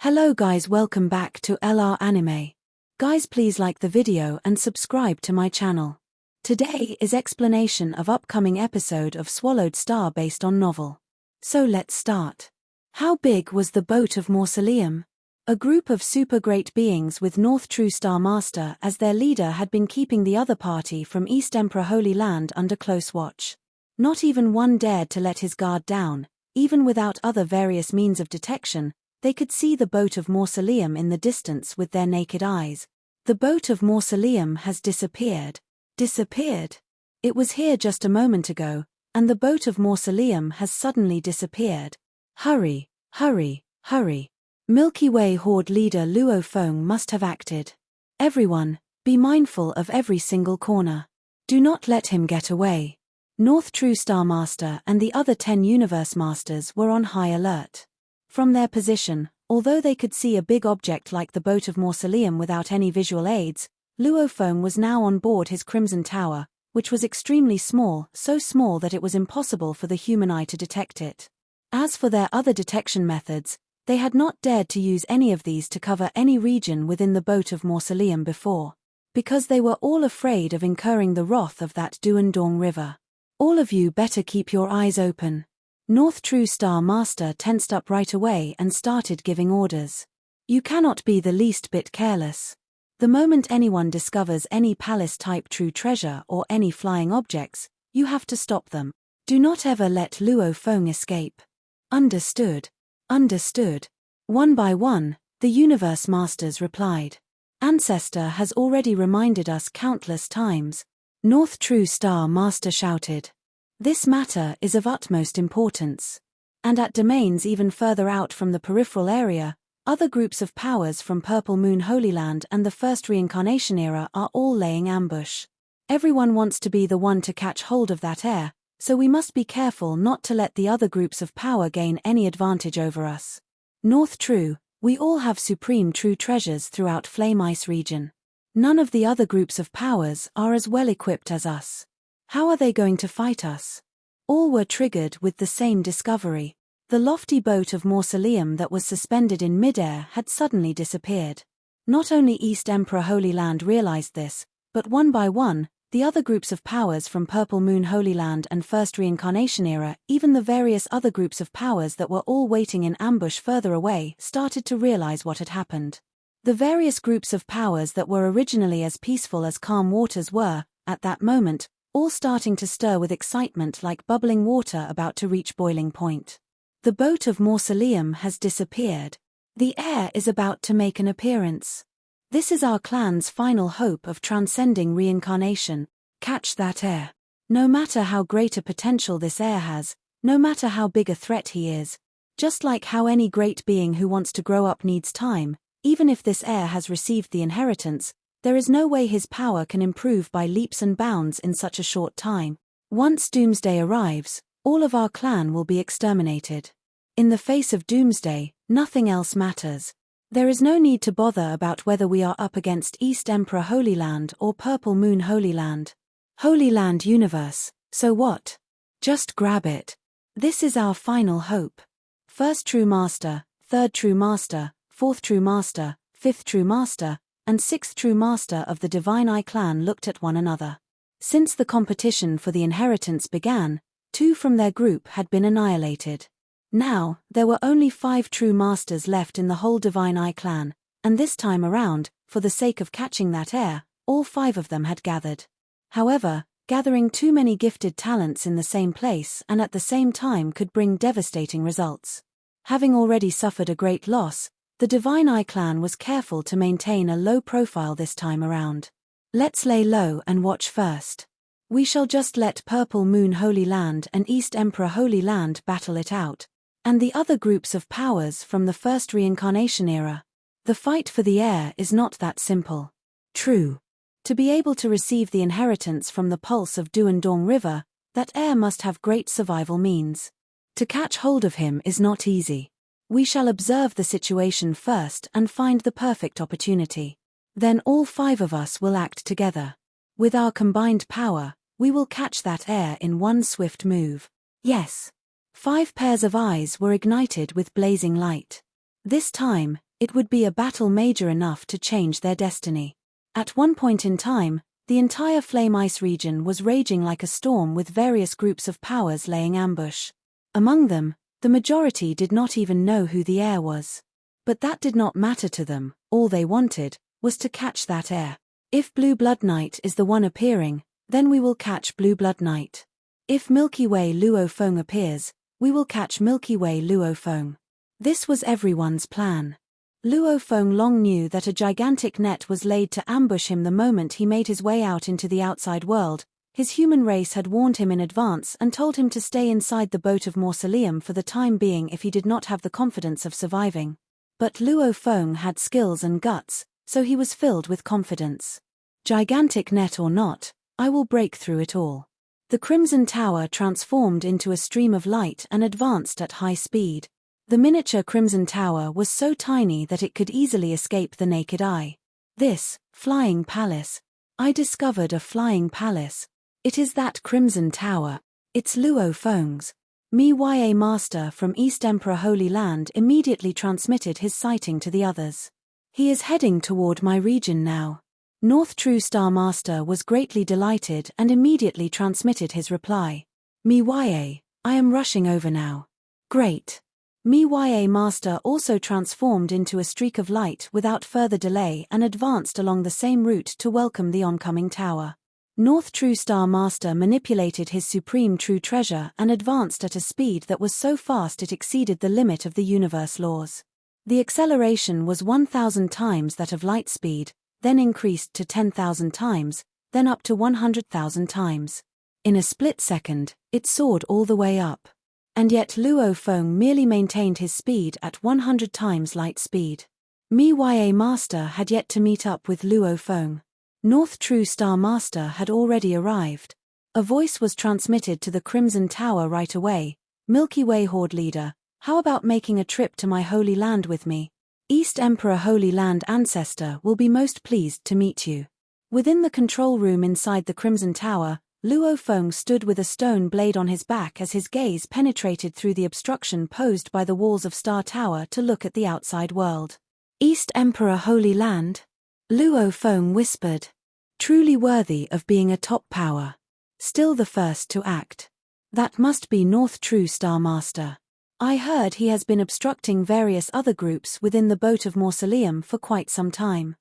Hello guys, welcome back to LR Anime. Guys, please like the video and subscribe to my channel. Today is explanation of upcoming episode of Swallowed Star based on novel. So let's start. How big was the boat of Mausoleum? A group of super great beings with North True Star Master as their leader had been keeping the other party from East Emperor Holy Land under close watch. Not even one dared to let his guard down. Even without other various means of detection, they could see the boat of Mausoleum in the distance with their naked eyes. The boat of Mausoleum has disappeared. Disappeared? It was here just a moment ago, and the boat of Mausoleum has suddenly disappeared. Hurry, hurry, hurry. Milky Way Horde leader Luo Feng must have acted. Everyone, be mindful of every single corner. Do not let him get away. North True Star Master and the other 10 Universe Masters were on high alert. From their position, although they could see a big object like the boat of Mausoleum without any visual aids, Luo Feng was now on board his Crimson Tower, which was extremely small, so small that it was impossible for the human eye to detect it. As for their other detection methods, they had not dared to use any of these to cover any region within the boat of Mausoleum before, because they were all afraid of incurring the wrath of that Duandong River. All of you better keep your eyes open. North True Star Master tensed up right away and started giving orders. You cannot be the least bit careless. The moment anyone discovers any palace-type true treasure or any flying objects, you have to stop them. Do not ever let Luo Feng escape. Understood. Understood. One by one, the Universe Masters replied. Ancestor has already reminded us countless times. North True Star Master shouted. This matter is of utmost importance. And at domains even further out from the peripheral area, other groups of powers from Purple Moon Holy Land and the First Reincarnation Era are all laying ambush. Everyone wants to be the one to catch hold of that air, so we must be careful not to let the other groups of power gain any advantage over us. North True, we all have supreme true treasures throughout Flame Ice region. None of the other groups of powers are as well equipped as us. How are they going to fight us? All were triggered with the same discovery. The lofty boat of Mausoleum that was suspended in midair had suddenly disappeared. Not only East Emperor Holy Land realized this, but one by one, the other groups of powers from Purple Moon Holy Land and First Reincarnation Era, even the various other groups of powers that were all waiting in ambush further away, started to realize what had happened. The various groups of powers that were originally as peaceful as calm waters were, at that moment, all starting to stir with excitement like bubbling water about to reach boiling point. The boat of Mausoleum has disappeared. The heir is about to make an appearance. This is our clan's final hope of transcending reincarnation. Catch that heir. No matter how great a potential this heir has, no matter how big a threat he is, just like how any great being who wants to grow up needs time, even if this heir has received the inheritance, there is no way his power can improve by leaps and bounds in such a short time. Once Doomsday arrives, all of our clan will be exterminated. In the face of Doomsday, nothing else matters. There is no need to bother about whether we are up against East Emperor Holy Land or Purple Moon Holy Land. Holy Land Universe, so what? Just grab it. This is our final hope. First True Master, Third True Master, Fourth True Master, Fifth True Master, and Sixth True Master of the Divine Eye clan looked at one another. Since the competition for the inheritance began, 2 from their group had been annihilated. Now, there were only 5 true masters left in the whole Divine Eye clan, and this time around, for the sake of catching that heir, all 5 of them had gathered. However, gathering too many gifted talents in the same place and at the same time could bring devastating results. Having already suffered a great loss, the Divine Eye clan was careful to maintain a low profile this time around. Let's lay low and watch first. We shall just let Purple Moon Holy Land and East Emperor Holy Land battle it out, and the other groups of powers from the First Reincarnation Era. The fight for the heir is not that simple. True. To be able to receive the inheritance from the pulse of Duandong River, that heir must have great survival means. To catch hold of him is not easy. We shall observe the situation first and find the perfect opportunity. Then all 5 of us will act together. With our combined power, we will catch that heir in one swift move. Yes. 5 pairs of eyes were ignited with blazing light. This time, It would be a battle major enough to change their destiny. At one point in time, the entire flame ice region was raging like a storm with various groups of powers laying ambush. Among them, the majority did not even know who the heir was. But that did not matter to them. All they wanted was to catch that heir. If Blue Blood Knight is the one appearing, then we will catch Blue Blood Knight. If Milky Way Luo Feng appears, we will catch Milky Way Luo Feng. This was everyone's plan. Luo Feng long knew that a gigantic net was laid to ambush him the moment he made his way out into the outside world. His human race had warned him in advance and told him to stay inside the boat of mausoleum for the time being if he did not have the confidence of surviving. But Luo Feng had skills and guts, so he was filled with confidence. Gigantic net or not, I will break through it all. The Crimson Tower transformed into a stream of light and advanced at high speed. The miniature Crimson Tower was so tiny that it could easily escape the naked eye. This, flying palace. I discovered a flying palace. It is that Crimson Tower. It's Luo Feng's. Mi-Ya Master from East Emperor Holy Land immediately transmitted his sighting to the others. He is heading toward my region now. North True Star Master was greatly delighted and immediately transmitted his reply. Mi-Ya, I am rushing over now. Great. Mi-Ya Master also transformed into a streak of light without further delay and advanced along the same route to welcome the oncoming tower. North True Star Master manipulated his supreme true treasure and advanced at a speed that was so fast it exceeded the limit of the universe laws. The acceleration was 1,000 times that of light speed, then increased to 10,000 times, then up to 100,000 times. In a split second, it soared all the way up. And yet Luo Feng merely maintained his speed at 100 times light speed. Mi-Ya Master had yet to meet up with Luo Feng. North True Star Master had already arrived. A voice was transmitted to the Crimson Tower right away. Milky Way Horde Leader, how about making a trip to my Holy Land with me? East Emperor Holy Land Ancestor will be most pleased to meet you. Within the control room inside the Crimson Tower, Luo Feng stood with a stone blade on his back as his gaze penetrated through the obstruction posed by the walls of Star Tower to look at the outside world. East Emperor Holy Land? Luo Feng whispered. Truly worthy of being a top power. Still the first to act. That must be North True Star Master. I heard he has been obstructing various other groups within the boat of mausoleum for quite some time.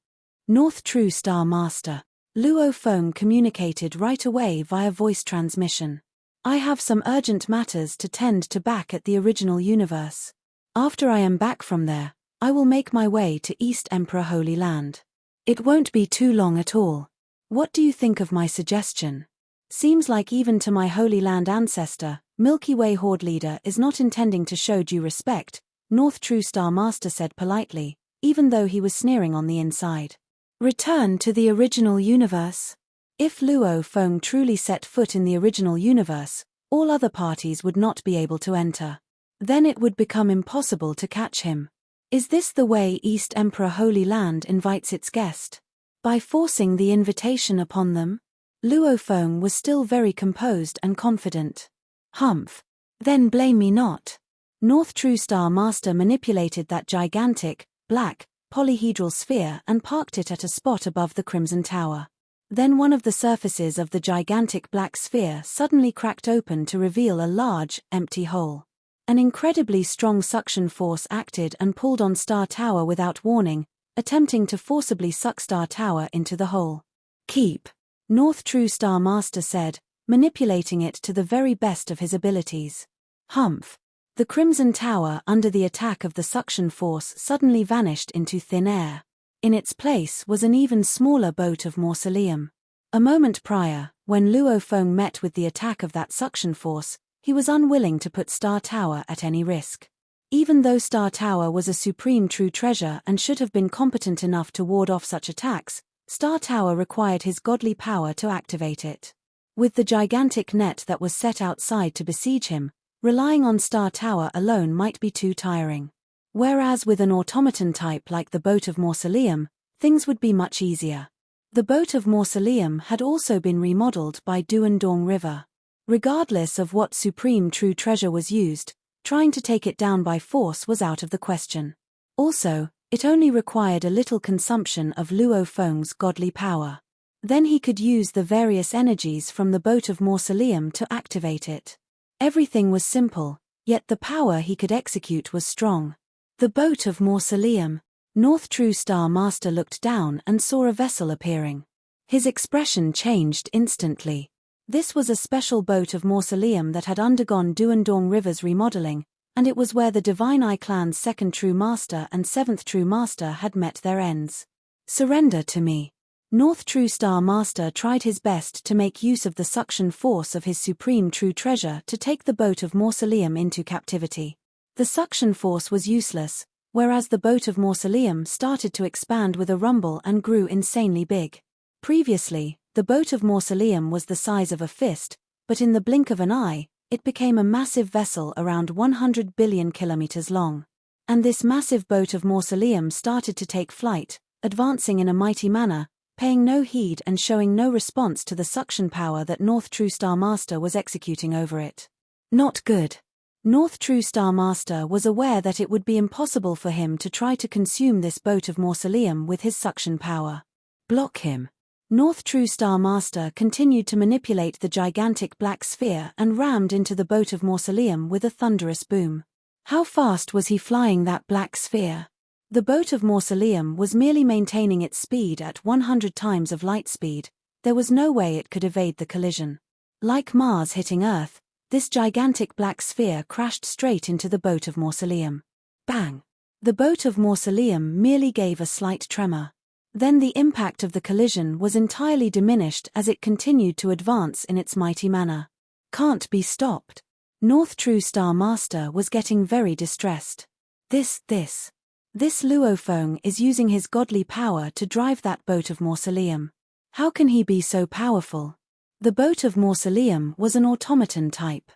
North True Star Master. Luo Feng communicated right away via voice transmission. I have some urgent matters to tend to back at the original universe. After I am back from there, I will make my way to East Emperor Holy Land. It won't be too long at all. What do you think of my suggestion? Seems like even to my Holy Land ancestor, Milky Way Horde Leader is not intending to show due respect, North True Star Master said politely, even though he was sneering on the inside. Return to the original universe? If Luo Feng truly set foot in the original universe, all other parties would not be able to enter. Then it would become impossible to catch him. Is this the way East Emperor Holy Land invites its guest? By forcing the invitation upon them? Luo Feng was still very composed and confident. Humph. Then blame me not. North True Star Master manipulated that gigantic, black, polyhedral sphere and parked it at a spot above the Crimson Tower. Then one of the surfaces of the gigantic black sphere suddenly cracked open to reveal a large, empty hole. An incredibly strong suction force acted and pulled on Star Tower without warning, attempting to forcibly suck Star Tower into the hole. Keep. North True Star Master said, manipulating it to the very best of his abilities. Humph. The Crimson Tower under the attack of the suction force suddenly vanished into thin air. In its place was an even smaller boat of mausoleum. A moment prior, when Luo Feng met with the attack of that suction force, he was unwilling to put Star Tower at any risk. Even though Star Tower was a supreme true treasure and should have been competent enough to ward off such attacks, Star Tower required his godly power to activate it. With the gigantic net that was set outside to besiege him, relying on Star Tower alone might be too tiring. Whereas with an automaton type like the boat of mausoleum, things would be much easier. The boat of mausoleum had also been remodeled by Duandong River. Regardless of what supreme true treasure was used, trying to take it down by force was out of the question. Also, It only required a little consumption of Luo Feng's godly power. Then he could use the various energies from the boat of Mausoleum to activate it. Everything was simple, yet the power he could execute was strong. The boat of Mausoleum. North True Star Master looked down and saw a vessel appearing. His expression changed instantly. This was a special boat of Mausoleum that had undergone Duandong River's remodeling, and it was where the Divine Eye clan's 2nd True Master and 7th True Master had met their ends. Surrender to me. North True Star Master tried his best to make use of the suction force of his supreme true treasure to take the boat of Mausoleum into captivity. The suction force was useless, whereas the boat of Mausoleum started to expand with a rumble and grew insanely big. Previously, the boat of Mausoleum was the size of a fist, but in the blink of an eye, it became a massive vessel around 100 billion kilometers long. And this massive boat of Mausoleum started to take flight, advancing in a mighty manner, paying no heed and showing no response to the suction power that North True Star Master was executing over it. Not good. North True Star Master was aware that it would be impossible for him to try to consume this boat of Mausoleum with his suction power. Block him. North True Star Master continued to manipulate the gigantic black sphere and rammed into the boat of Mausoleum with a thunderous boom. How fast was he flying that black sphere? The boat of Mausoleum was merely maintaining its speed at 100 times of light speed. There was no way it could evade the collision. Like Mars hitting Earth, this gigantic black sphere crashed straight into the boat of Mausoleum. Bang! The boat of Mausoleum merely gave a slight tremor. Then the impact of the collision was entirely diminished as it continued to advance in its mighty manner. Can't be stopped. North True Star Master was getting very distressed. This Luo Feng is using his godly power to drive that boat of Mausoleum. How can he be so powerful? The boat of Mausoleum was an automaton type.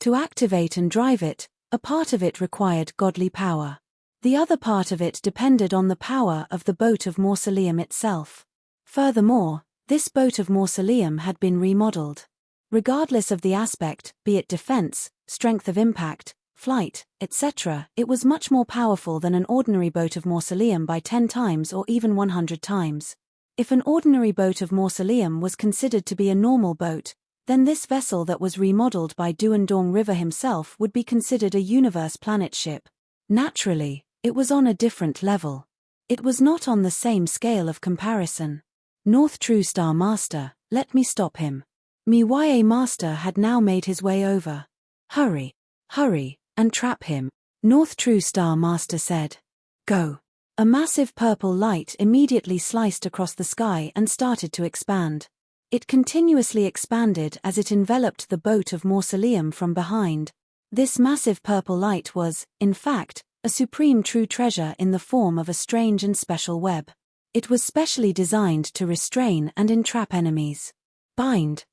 To activate and drive it, a part of it required godly power. The other part of it depended on the power of the boat of Mausoleum itself. Furthermore, this boat of Mausoleum had been remodeled. Regardless of the aspect, be it defense, strength of impact, flight, etc., it was much more powerful than an ordinary boat of Mausoleum by 10 times or even 100 times. If an ordinary boat of Mausoleum was considered to be a normal boat, then this vessel that was remodeled by Duandong River himself would be considered a universe planet ship. Naturally, it was on a different level. It was not on the same scale of comparison. North True Star Master, let me stop him. Miwaye Master had now made his way over. Hurry, and trap him, North True Star Master said. Go. A massive purple light immediately sliced across the sky and started to expand. It continuously expanded as it enveloped the boat of Mausoleum from behind. This massive purple light was, in fact, a supreme true treasure in the form of a strange and special web. It was specially designed to restrain and entrap enemies. Bind.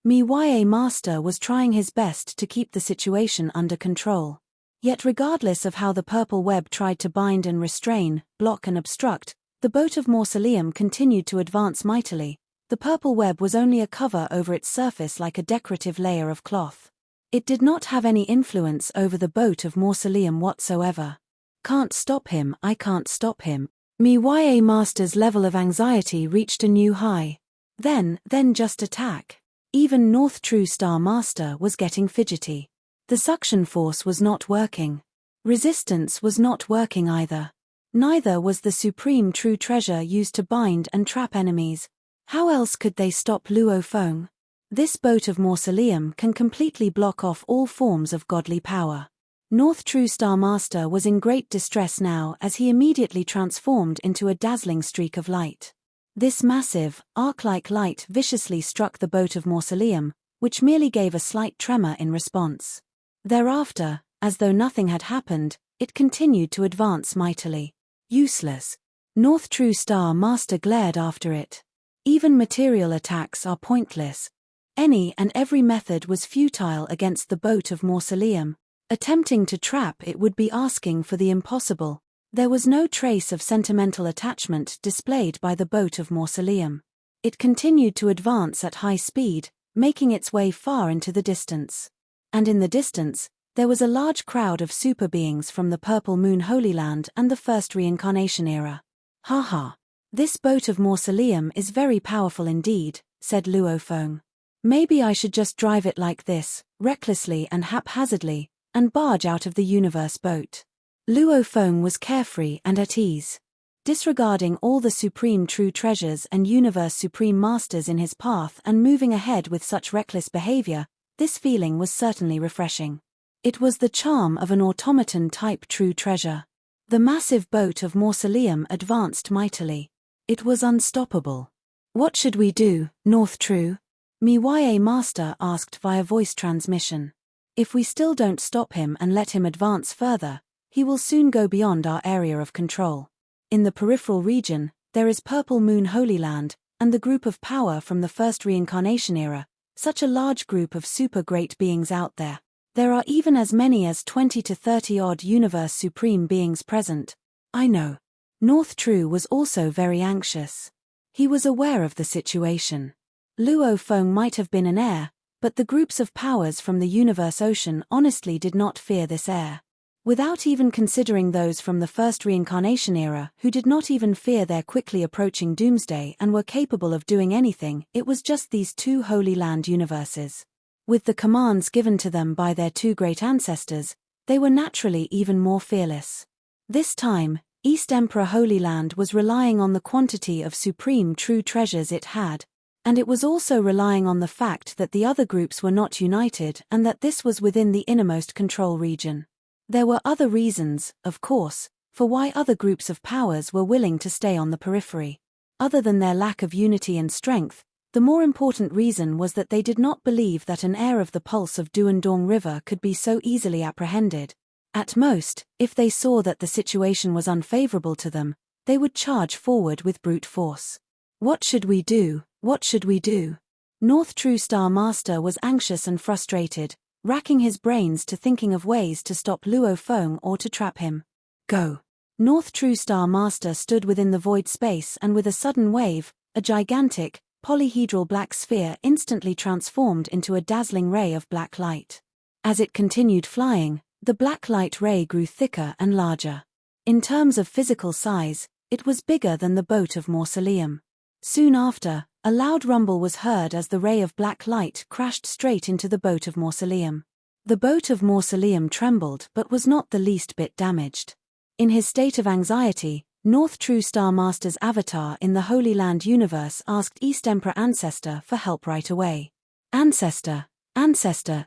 Miwaye Master was trying his best to keep the situation under control. Yet regardless of how the purple web tried to bind and restrain, block and obstruct, the boat of Mausoleum continued to advance mightily. The purple web was only a cover over its surface like a decorative layer of cloth. It did not have any influence over the boat of Mausoleum whatsoever. Can't stop him, I can't stop him. Miwaye Master's level of anxiety reached a new high. Then just attack. Even North True Star Master was getting fidgety. The suction force was not working. Resistance was not working either. Neither was the supreme true treasure used to bind and trap enemies. How else could they stop Luo Feng? This boat of Mausoleum can completely block off all forms of godly power. North True Star Master was in great distress now as he immediately transformed into a dazzling streak of light. This massive, arc-like light viciously struck the boat of Mausoleum, which merely gave a slight tremor in response. Thereafter, as though nothing had happened, it continued to advance mightily. Useless. North True Star Master glared after it. Even material attacks are pointless. Any and every method was futile against the boat of Mausoleum. Attempting to trap it would be asking for the impossible. There was no trace of sentimental attachment displayed by the boat of Mausoleum. It continued to advance at high speed, making its way far into the distance. And in the distance, There was a large crowd of super beings from the Purple Moon Holy Land and the First Reincarnation Era. Haha. This boat of mausoleum is very powerful indeed, said Luo Feng. Maybe I should just drive it like this, recklessly and haphazardly, and barge out of the universe boat. Luo Feng was carefree and at ease. Disregarding all the supreme true treasures and universe supreme masters in his path and moving ahead with such reckless behavior, this feeling was certainly refreshing. It was the charm of an automaton-type true treasure. The massive boat of mausoleum advanced mightily. It was unstoppable. What should we do, North True? Miye Master asked via voice transmission. If we still don't stop him and let him advance further, he will soon go beyond our area of control. In the peripheral region, there is Purple Moon Holy Land, and the group of power from the First Reincarnation Era, such a large group of super great beings out there. There are even as many as 20 to 30 odd universe supreme beings present. I know. North True was also very anxious. He was aware of the situation. Luo Feng might have been an heir, but the groups of powers from the universe ocean honestly did not fear this heir. Without even considering those from the First Reincarnation Era who did not even fear their quickly approaching doomsday and were capable of doing anything, it was just these two Holy Land universes. With the commands given to them by their two great ancestors, they were naturally even more fearless. This time, East Emperor Holy Land was relying on the quantity of supreme true treasures it had, and it was also relying on the fact that the other groups were not united and that this was within the innermost control region. There were other reasons, of course, for why other groups of powers were willing to stay on the periphery. Other than their lack of unity and strength, the more important reason was that they did not believe that an heir of the pulse of Duandong River could be so easily apprehended. At most, if they saw that the situation was unfavorable to them, they would charge forward with brute force. What should we do? What should we do? North True Star Master was anxious and frustrated, racking his brains to thinking of ways to stop Luo Feng or to trap him. Go. North True Star Master stood within the void space and with a sudden wave, a gigantic, polyhedral black sphere instantly transformed into a dazzling ray of black light. As it continued flying, the black light ray grew thicker and larger. In terms of physical size, it was bigger than the boat of mausoleum. Soon after, a loud rumble was heard as the ray of black light crashed straight into the boat of mausoleum. The boat of mausoleum trembled but was not the least bit damaged. In his state of anxiety, North True Star Master's avatar in the Holy Land universe asked East Emperor Ancestor for help right away. Ancestor,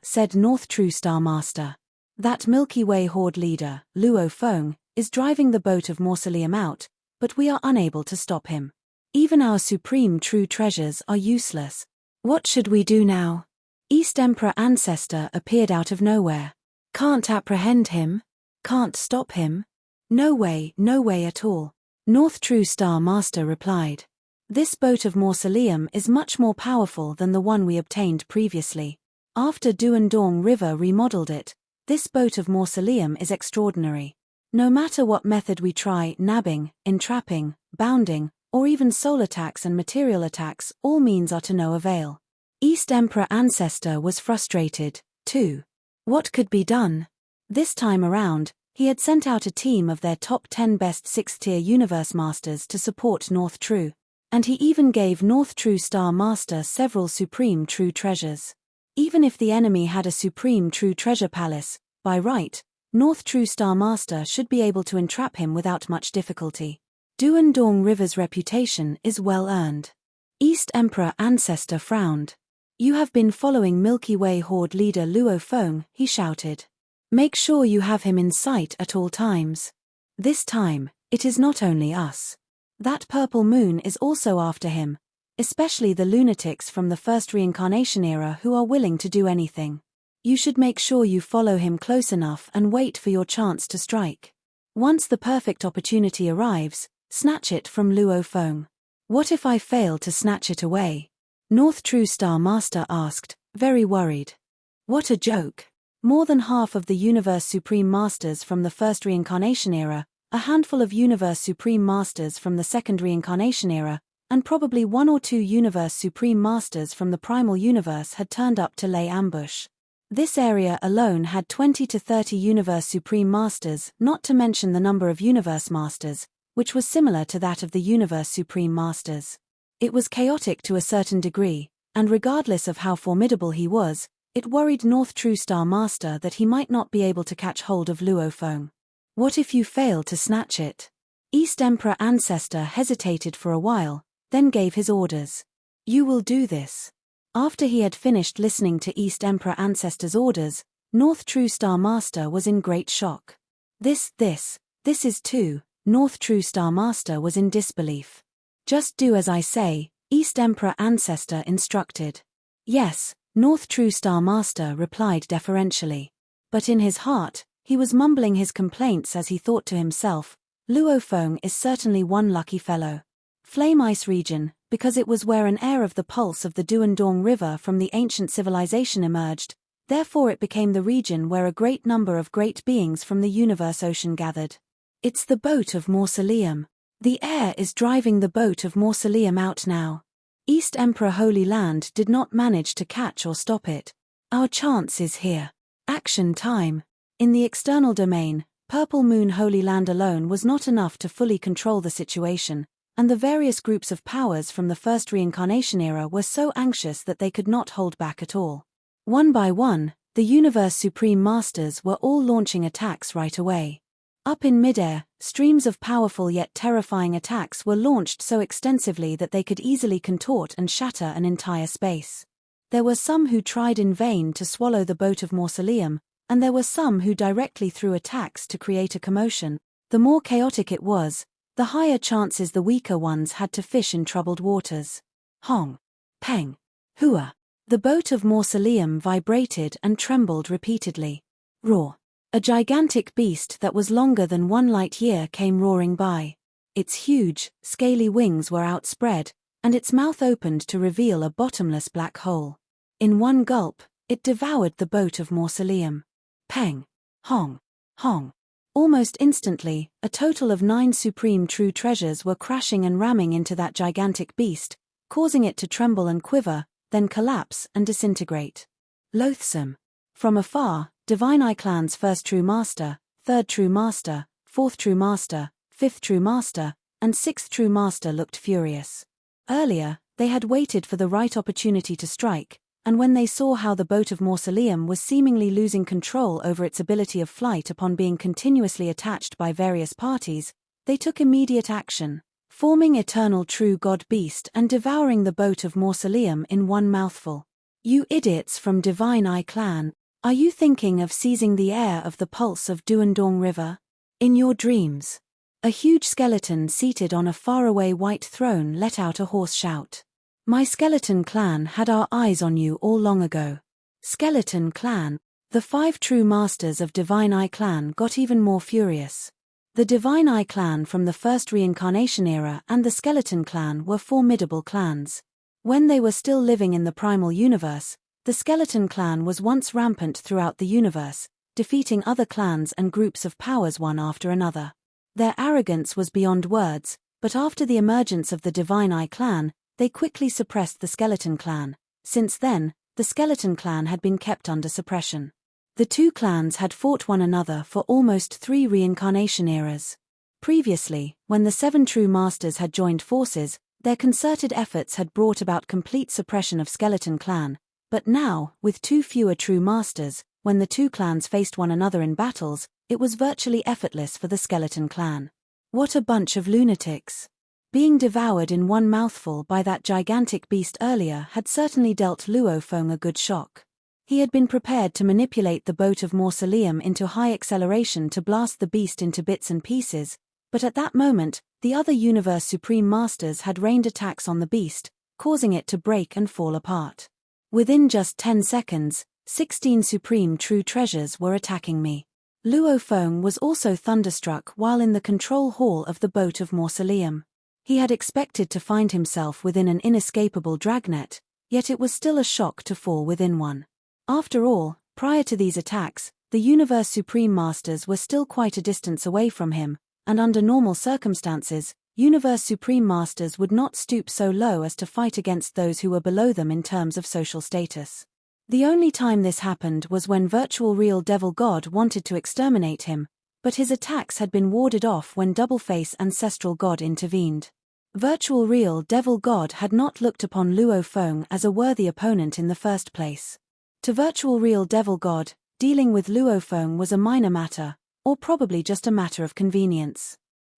said North True Star Master. That Milky Way Horde leader, Luo Feng, is driving the boat of mausoleum out, but we are unable to stop him. Even our supreme true treasures are useless. What should we do now? East Emperor Ancestor appeared out of nowhere. Can't apprehend him? Can't stop him? No way at all. North True Star Master replied. This boat of mausoleum is much more powerful than the one we obtained previously. After Duandong River remodeled it, this boat of mausoleum is extraordinary. No matter what method we try, nabbing, entrapping, bounding, or even soul attacks and material attacks, all means are to no avail. East Emperor Ancestor was frustrated, too. What could be done? This time around, he had sent out a team of their top 10 best 6th-tier universe masters to support North True, and he even gave North True Star Master several supreme true treasures. Even if the enemy had a supreme true treasure palace, by right, North True Star Master should be able to entrap him without much difficulty. Duandong River's reputation is well earned. East Emperor Ancestor frowned. You have been following Milky Way Horde leader Luo Feng, he shouted. Make sure you have him in sight at all times. This time, it is not only us. That purple moon is also after him, especially the lunatics from the First Reincarnation Era who are willing to do anything. You should make sure you follow him close enough and wait for your chance to strike. Once the perfect opportunity arrives, snatch it from Luo Feng. What if I fail to snatch it away? North True Star Master asked, very worried. What a joke. More than half of the Universe Supreme Masters from the First Reincarnation Era, a handful of Universe Supreme Masters from the Second Reincarnation Era, and probably 1 or 2 Universe Supreme Masters from the Primal Universe had turned up to lay ambush. This area alone had 20 to 30 Universe Supreme Masters, not to mention the number of Universe Masters, which was similar to that of the Universe Supreme Masters. It was chaotic to a certain degree, and regardless of how formidable he was, it worried North True Star Master that he might not be able to catch hold of Luo Feng. What if you fail to snatch it? East Emperor Ancestor hesitated for a while, then gave his orders. You will do this. After he had finished listening to East Emperor Ancestor's orders, North True Star Master was in great shock. This is too. North True Star Master was in disbelief. Just do as I say, East Emperor Ancestor instructed. Yes, North True Star Master replied deferentially. But in his heart, he was mumbling his complaints as he thought to himself, Luo Feng is certainly one lucky fellow. Flame Ice region, because it was where an heir of the pulse of the Duandong River from the ancient civilization emerged, therefore it became the region where a great number of great beings from the universe ocean gathered. It's the boat of Mausoleum. The heir is driving the boat of Mausoleum out now. East Emperor Holy Land did not manage to catch or stop it. Our chance is here. Action time. In the external domain, Purple Moon Holy Land alone was not enough to fully control the situation, and the various groups of powers from the first reincarnation era were so anxious that they could not hold back at all. One by one, the Universe Supreme Masters were all launching attacks right away. Up in midair, streams of powerful yet terrifying attacks were launched so extensively that they could easily contort and shatter an entire space. There were some who tried in vain to swallow the boat of Mausoleum, and there were some who directly threw attacks to create a commotion. The more chaotic it was, the higher chances the weaker ones had to fish in troubled waters. Hong. Peng. Hua. The boat of Mausoleum vibrated and trembled repeatedly. Roar. A gigantic beast that was longer than 1 light year came roaring by. Its huge, scaly wings were outspread, and its mouth opened to reveal a bottomless black hole. In one gulp, it devoured the boat of Mausoleum. Peng. Hong. Hong. Almost instantly, a total of 9 supreme true treasures were crashing and ramming into that gigantic beast, causing it to tremble and quiver, then collapse and disintegrate. Loathsome. From afar, Divine Eye Clan's first true master, third true master, fourth true master, fifth true master, and sixth true master looked furious. Earlier, they had waited for the right opportunity to strike, and when they saw how the boat of Mausoleum was seemingly losing control over its ability of flight upon being continuously attached by various parties, they took immediate action, forming Eternal True God Beast and devouring the boat of Mausoleum in one mouthful. You idiots from Divine Eye Clan, are you thinking of seizing the heir of the pulse of Duandong River? In your dreams. A huge skeleton seated on a faraway white throne let out a hoarse shout. My Skeleton Clan had our eyes on you all long ago. Skeleton Clan. The 5 true masters of Divine Eye Clan got even more furious. The Divine Eye Clan from the first reincarnation era and the Skeleton Clan were formidable clans. When they were still living in the primal universe, the Skeleton Clan was once rampant throughout the universe, defeating other clans and groups of powers one after another. Their arrogance was beyond words, but after the emergence of the Divine Eye Clan, they quickly suppressed the Skeleton Clan. Since then, the Skeleton Clan had been kept under suppression. The two clans had fought one another for almost 3 reincarnation eras. Previously, when the 7 true masters had joined forces, their concerted efforts had brought about complete suppression of Skeleton Clan, but now, with 2 fewer true masters, when the 2 clans faced one another in battles, it was virtually effortless for the Skeleton Clan. What a bunch of lunatics. Being devoured in one mouthful by that gigantic beast earlier had certainly dealt Luo Feng a good shock. He had been prepared to manipulate the boat of Mausoleum into high acceleration to blast the beast into bits and pieces, but at that moment, the other Universe Supreme Masters had rained attacks on the beast, causing it to break and fall apart. Within just 10 seconds, 16 Supreme True Treasures were attacking me. Luo Feng was also thunderstruck while in the control hall of the boat of Mausoleum. He had expected to find himself within an inescapable dragnet, yet it was still a shock to fall within one. After all, prior to these attacks, the Universe Supreme Masters were still quite a distance away from him, and under normal circumstances, Universe Supreme Masters would not stoop so low as to fight against those who were below them in terms of social status. The only time this happened was when virtual real Devil God wanted to exterminate him, but his attacks had been warded off when Doubleface Ancestral God intervened. Virtual real Devil God had not looked upon Luo Feng as a worthy opponent in the first place. To virtual real Devil God, dealing with Luo Feng was a minor matter, or probably just a matter of convenience.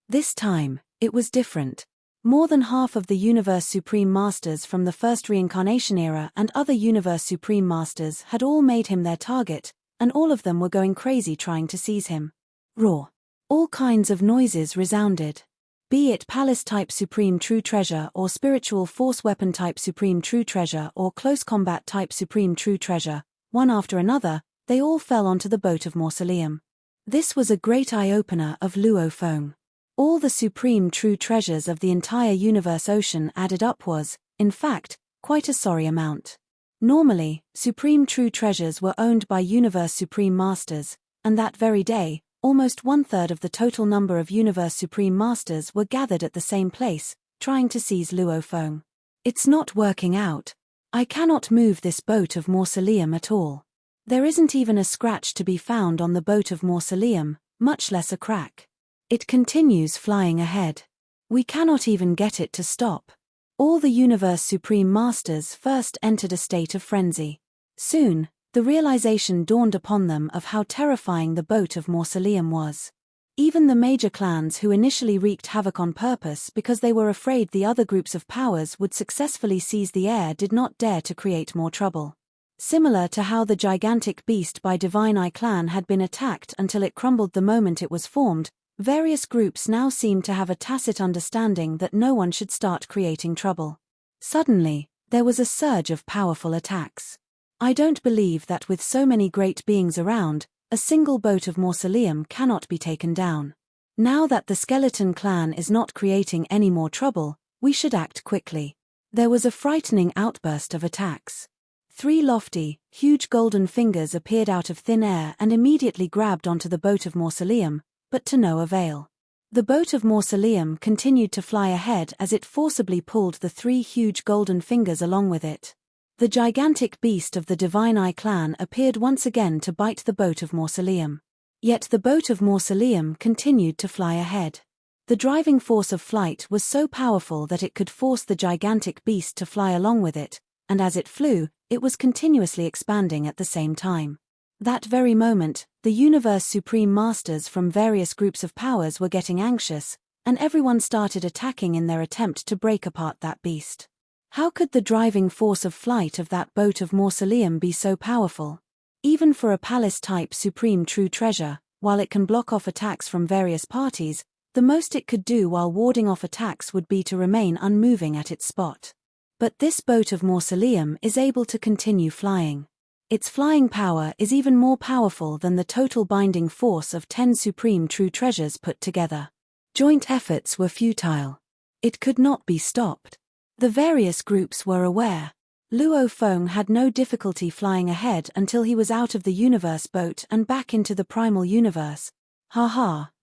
This time, it was different. More than half of the Universe Supreme Masters from the first reincarnation era and other Universe Supreme Masters had all made him their target, and all of them were going crazy trying to seize him. Roar. All kinds of noises resounded. Be it Palace-type Supreme True Treasure or Spiritual Force Weapon-type Supreme True Treasure or Close Combat-type Supreme True Treasure, one after another, they all fell onto the boat of Mausoleum. This was a great eye-opener of Luo Feng. All the supreme true treasures of the entire universe ocean added up was, in fact, quite a sorry amount. Normally, supreme true treasures were owned by Universe Supreme Masters, and that very day, almost 1/3 of the total number of Universe Supreme Masters were gathered at the same place, trying to seize Luo Feng. It's not working out. I cannot move this boat of Mausoleum at all. There isn't even a scratch to be found on the boat of Mausoleum, much less a crack. It continues flying ahead. We cannot even get it to stop. All the Universe Supreme Masters first entered a state of frenzy. Soon, the realization dawned upon them of how terrifying the boat of Mausoleum was. Even the major clans who initially wreaked havoc on purpose because they were afraid the other groups of powers would successfully seize the air did not dare to create more trouble. Similar to how the gigantic beast by Divine Eye clan had been attacked until it crumbled the moment it was formed, various groups now seemed to have a tacit understanding that no one should start creating trouble. Suddenly, there was a surge of powerful attacks. I don't believe that with so many great beings around, a single boat of Mausoleum cannot be taken down. Now that the Skeleton clan is not creating any more trouble, we should act quickly. There was a frightening outburst of attacks. 3 lofty, huge golden fingers appeared out of thin air and immediately grabbed onto the boat of Mausoleum, but to no avail. The boat of Mausoleum continued to fly ahead as it forcibly pulled the 3 huge golden fingers along with it. The gigantic beast of the Divine Eye clan appeared once again to bite the boat of Mausoleum. Yet the boat of Mausoleum continued to fly ahead. The driving force of flight was so powerful that it could force the gigantic beast to fly along with it, and as it flew, it was continuously expanding at the same time. That very moment, the Universe Supreme Masters from various groups of powers were getting anxious, and everyone started attacking in their attempt to break apart that beast. How could the driving force of flight of that boat of Mausoleum be so powerful? Even for a palace-type Supreme True Treasure, while it can block off attacks from various parties, the most it could do while warding off attacks would be to remain unmoving at its spot. But this boat of Mausoleum is able to continue flying. Its flying power is even more powerful than the total binding force of 10 Supreme True Treasures put together. Joint efforts were futile. It could not be stopped. The various groups were aware. Luo Feng had no difficulty flying ahead until he was out of the universe boat and back into the primal universe.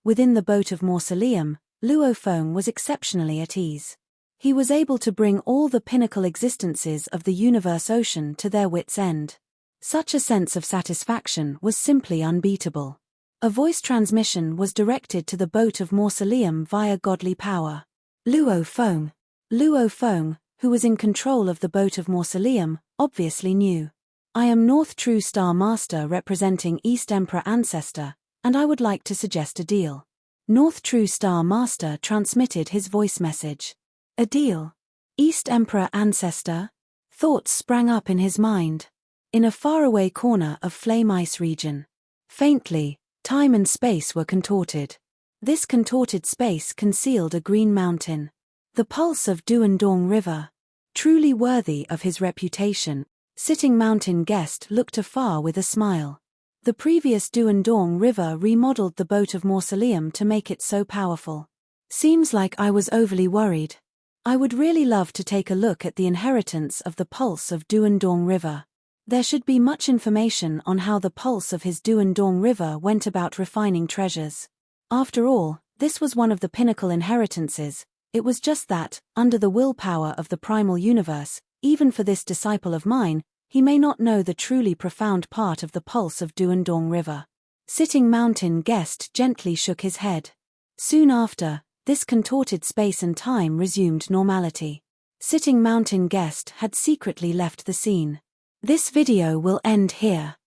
Within the boat of Mausoleum, Luo Feng was exceptionally at ease. He was able to bring all the pinnacle existences of the universe ocean to their wits' end. Such a sense of satisfaction was simply unbeatable. A voice transmission was directed to the boat of Mausoleum via godly power. Luo Feng, who was in control of the boat of Mausoleum, obviously knew. I am North True Star Master representing East Emperor Ancestor, and I would like to suggest a deal. North True Star Master transmitted his voice message. A deal? East Emperor Ancestor? Thoughts sprang up in his mind. In a faraway corner of Flame Ice region. Faintly, time and space were contorted. This contorted space concealed a green mountain. The pulse of Duandong River. Truly worthy of his reputation, Sitting Mountain Guest looked afar with a smile. The previous Duandong River remodeled the boat of Mausoleum to make it so powerful. Seems like I was overly worried. I would really love to take a look at the inheritance of the pulse of Duandong River. There should be much information on how the pulse of his Duandong River went about refining treasures. After all, this was one of the pinnacle inheritances. It was just that, under the willpower of the primal universe, even for this disciple of mine, He may not know the truly profound part of the pulse of Duandong River. Sitting Mountain Guest gently shook his head. Soon after, this contorted space and time resumed normality. Sitting Mountain Guest had secretly left the scene. This video will end here.